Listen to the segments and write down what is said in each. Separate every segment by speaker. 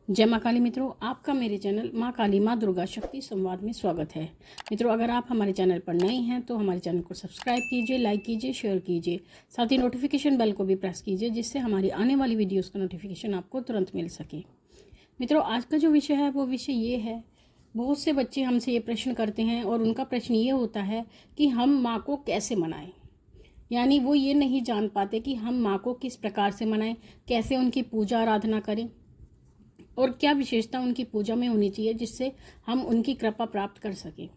Speaker 1: जय माँ काली मित्रों, आपका मेरे चैनल माँ काली माँ दुर्गा शक्ति संवाद में स्वागत है। मित्रों, अगर आप हमारे चैनल पर नए हैं तो हमारे चैनल को सब्सक्राइब कीजिए, लाइक कीजिए, शेयर कीजिए, साथ ही नोटिफिकेशन बेल को भी प्रेस कीजिए, जिससे हमारी आने वाली वीडियोस का नोटिफिकेशन आपको तुरंत मिल सके। मित्रों, आज का जो विषय है वो विषय ये है, बहुत से बच्चे हमसे ये प्रश्न करते हैं और उनका प्रश्न ये होता है कि हम माँ को कैसे मनाएं। यानी वो ये नहीं जान पाते कि हम माँ को किस प्रकार से मनाएं, कैसे उनकी पूजा आराधना करें और क्या विशेषता उनकी पूजा में होनी चाहिए जिससे हम उनकी कृपा प्राप्त कर सकें।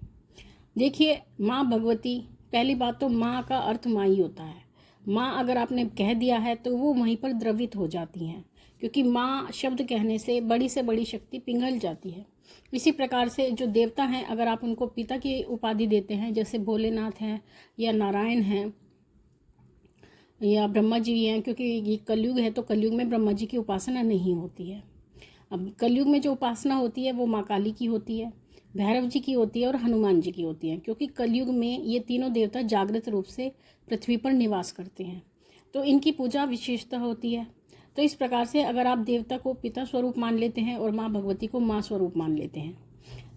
Speaker 1: देखिए, माँ भगवती, पहली बात तो माँ का अर्थ माँ ही होता है। माँ अगर आपने कह दिया है तो वो वहीं पर द्रवित हो जाती हैं, क्योंकि माँ शब्द कहने से बड़ी शक्ति पिघल जाती है। इसी प्रकार से जो देवता हैं, अगर आप उनको पिता की उपाधि देते हैं, जैसे भोलेनाथ हैं या नारायण हैं या ब्रह्मा जी हैं, क्योंकि ये कलयुग है तो कलयुग में ब्रह्मा जी की उपासना नहीं होती है। अब कलयुग में जो उपासना होती है वो माँ काली की होती है, भैरव जी की होती है और हनुमान जी की होती है, क्योंकि कलयुग में ये तीनों देवता जागृत रूप से पृथ्वी पर निवास करते हैं, तो इनकी पूजा विशेषता होती है। तो इस प्रकार से अगर आप देवता को पिता स्वरूप मान लेते हैं और माँ भगवती को माँ स्वरूप मान लेते हैं,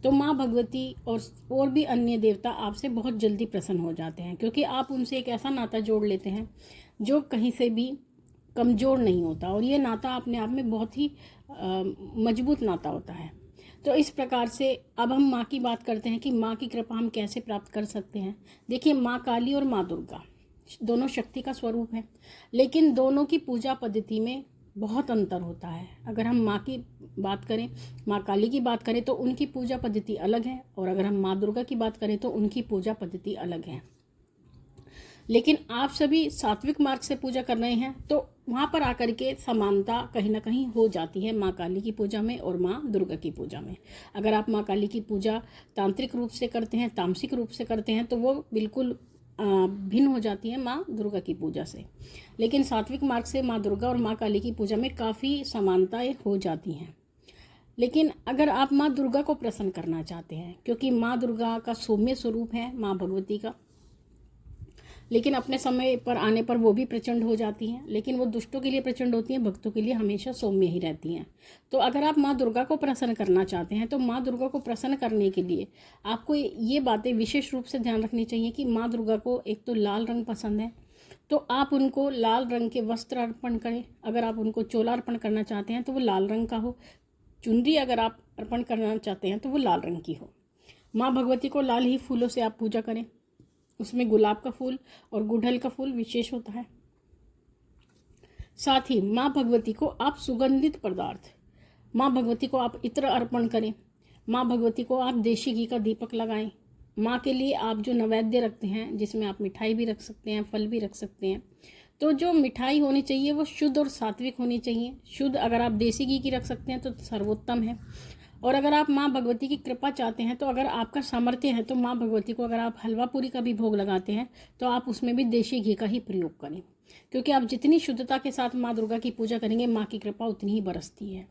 Speaker 1: तो माँ भगवती और भी अन्य देवता आपसे बहुत जल्दी प्रसन्न हो जाते हैं, क्योंकि आप उनसे एक ऐसा नाता जोड़ लेते हैं जो कहीं से भी कमज़ोर नहीं होता, और ये नाता अपने आप में बहुत ही मजबूत नाता होता है। तो इस प्रकार से अब हम माँ की बात करते हैं कि माँ की कृपा हम कैसे प्राप्त कर सकते हैं। देखिए, माँ काली और माँ दुर्गा दोनों शक्ति का स्वरूप है, लेकिन दोनों की पूजा पद्धति में बहुत अंतर होता है। अगर हम माँ की बात करें, माँ काली की बात करें तो उनकी पूजा पद्धति अलग है, और अगर हम माँ दुर्गा की बात करें तो उनकी पूजा पद्धति अलग है। लेकिन आप सभी सात्विक मार्ग से पूजा कर रहे हैं तो वहाँ पर आकर के समानता कहीं ना कहीं हो जाती है माँ काली की पूजा में और माँ दुर्गा की पूजा में। अगर आप माँ काली की पूजा तांत्रिक रूप से करते हैं, तामसिक रूप से करते हैं, तो वो बिल्कुल भिन्न हो जाती है माँ दुर्गा की पूजा से। लेकिन सात्विक मार्ग से माँ दुर्गा और माँ काली की पूजा में काफ़ी समानताएँ हो जाती हैं। लेकिन अगर आप माँ दुर्गा को प्रसन्न करना चाहते हैं, क्योंकि माँ दुर्गा का सौम्य स्वरूप है माँ भगवती का, लेकिन अपने समय पर आने पर वो भी प्रचंड हो जाती हैं, लेकिन वो दुष्टों के लिए प्रचंड होती हैं, भक्तों के लिए हमेशा सौम्य ही रहती हैं। तो अगर आप माँ दुर्गा को प्रसन्न करना चाहते हैं तो माँ दुर्गा को प्रसन्न करने के लिए आपको ये बातें विशेष रूप से ध्यान रखनी चाहिए कि माँ दुर्गा को एक तो लाल रंग पसंद है, तो आप उनको लाल रंग के वस्त्र अर्पण करें। अगर आप उनको चोला अर्पण करना चाहते हैं तो वो लाल रंग का हो, चुनरी अगर आप अर्पण करना चाहते हैं तो वो लाल रंग की हो। माँ भगवती को लाल ही फूलों से आप पूजा करें, उसमें गुलाब का फूल और गुड़हल का फूल विशेष होता है। साथ ही माँ भगवती को आप सुगंधित पदार्थ, माँ भगवती को आप इत्र अर्पण करें, माँ भगवती को आप देशी घी का दीपक लगाएं। माँ के लिए आप जो नैवेद्य रखते हैं, जिसमें आप मिठाई भी रख सकते हैं, फल भी रख सकते हैं, तो जो मिठाई होनी चाहिए वो शुद्ध और सात्विक होनी चाहिए। शुद्ध अगर आप देसी घी की रख सकते हैं तो सर्वोत्तम है। और अगर आप माँ भगवती की कृपा चाहते हैं तो अगर आपका सामर्थ्य है तो माँ भगवती को अगर आप हलवा पूरी का भी भोग लगाते हैं तो आप उसमें भी देशी घी का ही प्रयोग करें, क्योंकि आप जितनी शुद्धता के साथ माँ दुर्गा की पूजा करेंगे, माँ की कृपा उतनी ही बरसती है।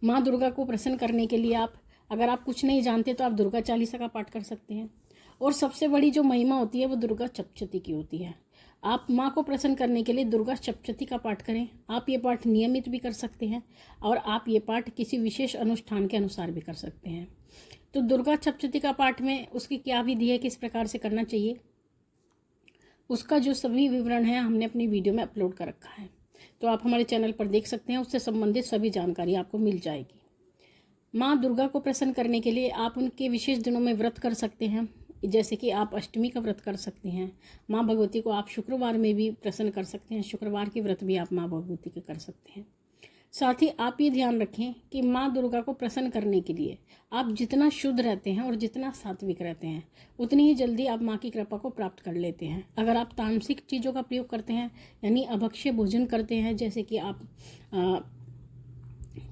Speaker 1: माँ दुर्गा को प्रसन्न करने के लिए अगर आप कुछ नहीं जानते तो आप दुर्गा चालीसा का पाठ कर सकते हैं। और सबसे बड़ी जो महिमा होती है वो दुर्गा सप्तशती की होती है। आप माँ को प्रसन्न करने के लिए दुर्गा सप्तशती का पाठ करें। आप ये पाठ नियमित भी कर सकते हैं और आप ये पाठ किसी विशेष अनुष्ठान के अनुसार भी कर सकते हैं। तो दुर्गा सप्तशती का पाठ में उसकी क्या विधि है, किस प्रकार से करना चाहिए, उसका जो सभी विवरण है हमने अपनी वीडियो में अपलोड कर रखा है, तो आप हमारे चैनल पर देख सकते हैं। उससे संबंधित सभी जानकारी आपको मिल जाएगी। माँ दुर्गा को प्रसन्न करने के लिए आप उनके विशेष दिनों में व्रत कर सकते हैं, जैसे कि आप अष्टमी का व्रत कर सकते हैं। माँ भगवती को आप शुक्रवार में भी प्रसन्न कर सकते हैं, शुक्रवार के व्रत भी आप माँ भगवती के कर सकते हैं। साथ ही आप ये ध्यान रखें कि माँ दुर्गा को प्रसन्न करने के लिए आप जितना शुद्ध रहते हैं और जितना सात्विक रहते हैं, उतनी ही जल्दी आप माँ की कृपा को प्राप्त कर लेते हैं। अगर आप तामसिक चीज़ों का प्रयोग करते हैं, यानी अभक्ष्य भोजन करते हैं, जैसे कि आप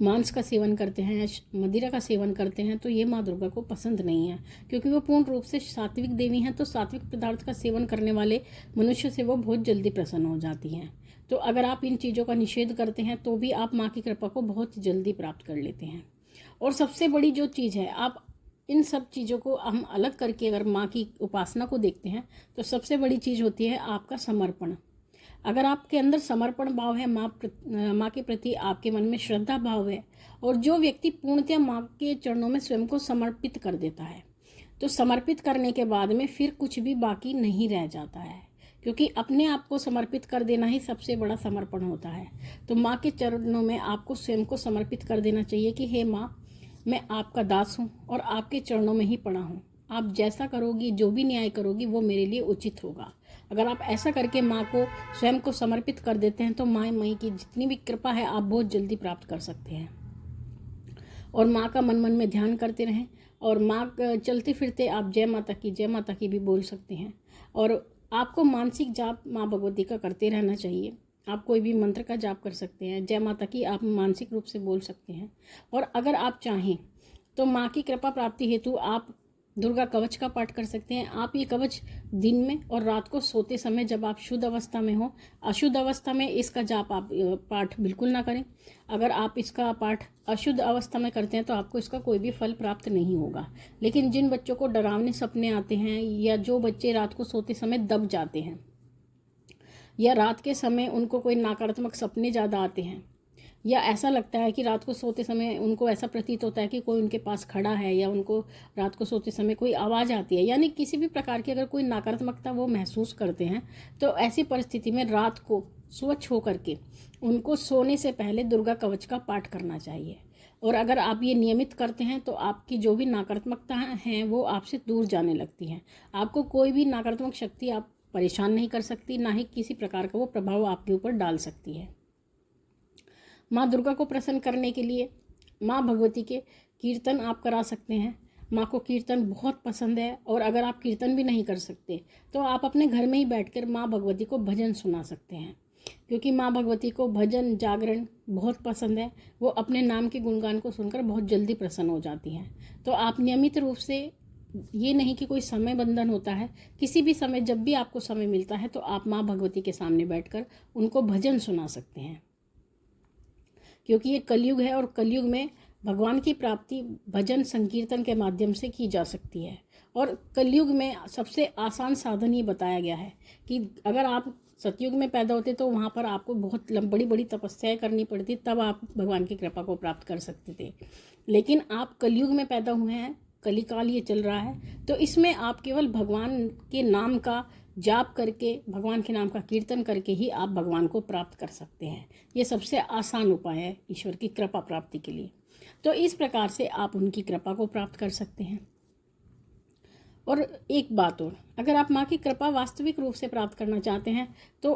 Speaker 1: मांस का सेवन करते हैं, मदिरा का सेवन करते हैं, तो ये माँ दुर्गा को पसंद नहीं है, क्योंकि वो पूर्ण रूप से सात्विक देवी हैं। तो सात्विक पदार्थ का सेवन करने वाले मनुष्य से वो बहुत जल्दी प्रसन्न हो जाती हैं। तो अगर आप इन चीज़ों का निषेध करते हैं तो भी आप माँ की कृपा को बहुत जल्दी प्राप्त कर लेते हैं। और सबसे बड़ी जो चीज़ है, आप इन सब चीज़ों को हम अलग करके अगर माँ की उपासना को देखते हैं तो सबसे बड़ी चीज़ होती है आपका समर्पण। अगर आपके अंदर समर्पण भाव है, माँ के प्रति आपके मन में श्रद्धा भाव है, और जो व्यक्ति पूर्णतः माँ के चरणों में स्वयं को समर्पित कर देता है, तो समर्पित करने के बाद में फिर कुछ भी बाकी नहीं रह जाता है, क्योंकि अपने आप को समर्पित कर देना ही सबसे बड़ा समर्पण होता है। तो माँ के चरणों में आपको स्वयं को समर्पित कर देना चाहिए कि हे माँ, मैं आपका दास हूँ और आपके चरणों में ही पड़ा हूँ। आप जैसा करोगी, जो भी न्याय करोगी, वो मेरे लिए उचित होगा। अगर आप ऐसा करके माँ को स्वयं को समर्पित कर देते हैं तो माँ मई की जितनी भी कृपा है आप बहुत जल्दी प्राप्त कर सकते हैं। और माँ का मन मन में ध्यान करते रहें, और माँ चलते फिरते आप जय माता की भी बोल सकते हैं। और आपको मानसिक जाप माँ भगवती का करते रहना चाहिए। आप कोई भी मंत्र का जाप कर सकते हैं, जय माता की आप मानसिक रूप से बोल सकते हैं। और अगर आप चाहें तो माँ की कृपा प्राप्ति हेतु आप दुर्गा कवच का पाठ कर सकते हैं। आप ये कवच दिन में और रात को सोते समय, जब आप शुद्ध अवस्था में हो, अशुद्ध अवस्था में इसका जाप आप पाठ बिल्कुल ना करें। अगर आप इसका पाठ अशुद्ध अवस्था में करते हैं तो आपको इसका कोई भी फल प्राप्त नहीं होगा। लेकिन जिन बच्चों को डरावने सपने आते हैं, या जो बच्चे रात को सोते समय दब जाते हैं, या रात के समय उनको कोई नकारात्मक सपने ज़्यादा आते हैं, या ऐसा लगता है कि रात को सोते समय उनको ऐसा प्रतीत होता है कि कोई उनके पास खड़ा है, या उनको रात को सोते समय कोई आवाज़ आती है, यानी किसी भी प्रकार की अगर कोई नकारात्मकता वो महसूस करते हैं, तो ऐसी परिस्थिति में रात को स्वच्छ होकर के उनको सोने से पहले दुर्गा कवच का पाठ करना चाहिए। और अगर आप ये नियमित करते हैं तो आपकी जो भी नकारात्मकता हैं वो आपसे दूर जाने लगती हैं। आपको कोई भी नकारात्मक शक्ति आप परेशान नहीं कर सकती, ना ही किसी प्रकार का वो प्रभाव आपके ऊपर डाल सकती है। माँ दुर्गा को प्रसन्न करने के लिए माँ भगवती के कीर्तन आप करा सकते हैं। माँ को कीर्तन बहुत पसंद है, और अगर आप कीर्तन भी नहीं कर सकते तो आप अपने घर में ही बैठकर माँ भगवती को भजन सुना सकते हैं, क्योंकि माँ भगवती को भजन जागरण बहुत पसंद है। वो अपने नाम के गुणगान को सुनकर बहुत जल्दी प्रसन्न हो जाती हैं। तो आप नियमित रूप से, ये नहीं कि कोई समय बंधन होता है, किसी भी समय जब भी आपको समय मिलता है तो आप माँ भगवती के सामने बैठकर उनको भजन सुना सकते हैं, क्योंकि ये कलयुग है और कलयुग में भगवान की प्राप्ति भजन संकीर्तन के माध्यम से की जा सकती है। और कलयुग में सबसे आसान साधन ये बताया गया है कि अगर आप सतयुग में पैदा होते तो वहाँ पर आपको बहुत बड़ी बड़ी तपस्याएं करनी पड़ती, तब आप भगवान की कृपा को प्राप्त कर सकते थे। लेकिन आप कलयुग में पैदा हुए हैं, कलिकाल ये चल रहा है, तो इसमें आप केवल भगवान के नाम का जाप करके, भगवान के नाम का कीर्तन करके ही आप भगवान को प्राप्त कर सकते हैं। ये सबसे आसान उपाय है ईश्वर की कृपा प्राप्ति के लिए। तो इस प्रकार से आप उनकी कृपा को प्राप्त कर सकते हैं। और एक बात और, अगर आप माँ की कृपा वास्तविक रूप से प्राप्त करना चाहते हैं तो,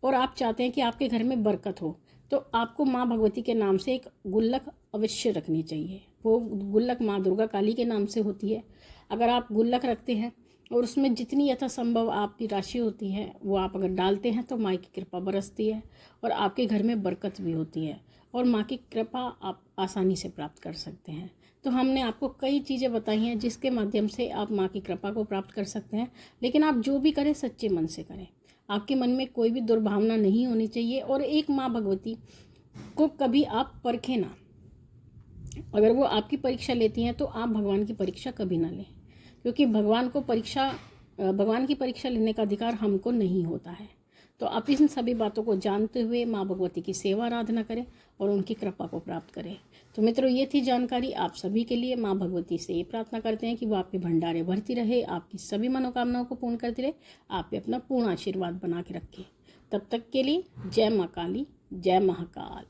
Speaker 1: और आप चाहते हैं कि आपके घर में बरकत हो, तो आपको माँ भगवती के नाम से एक गुल्लक अवश्य रखनी चाहिए। वो गुल्लक माँ दुर्गा काली के नाम से होती है। अगर आप गुल्लक रखते हैं और उसमें जितनी यथासंभव आपकी राशि होती है वो आप अगर डालते हैं तो माँ की कृपा बरसती है और आपके घर में बरकत भी होती है, और माँ की कृपा आप आसानी से प्राप्त कर सकते हैं। तो हमने आपको कई चीज़ें बताई हैं जिसके माध्यम से आप माँ की कृपा को प्राप्त कर सकते हैं। लेकिन आप जो भी करें सच्चे मन से करें, आपके मन में कोई भी दुर्भावना नहीं होनी चाहिए। और एक माँ भगवती को कभी आप परखें ना। अगर वो आपकी परीक्षा लेती हैं तो आप भगवान की परीक्षा कभी ना लें, क्योंकि भगवान की परीक्षा लेने का अधिकार हमको नहीं होता है। तो आप इन सभी बातों को जानते हुए माँ भगवती की सेवा आराधना करें और उनकी कृपा को प्राप्त करें। तो मित्रों, ये थी जानकारी आप सभी के लिए। माँ भगवती से ये प्रार्थना करते हैं कि वो आपके भंडारे भरती रहे, आपकी सभी मनोकामनाओं को पूर्ण करती रहे, आप पे अपना पूर्ण आशीर्वाद बना के रखें। तब तक के लिए जय माँ काली, जय महाकाल।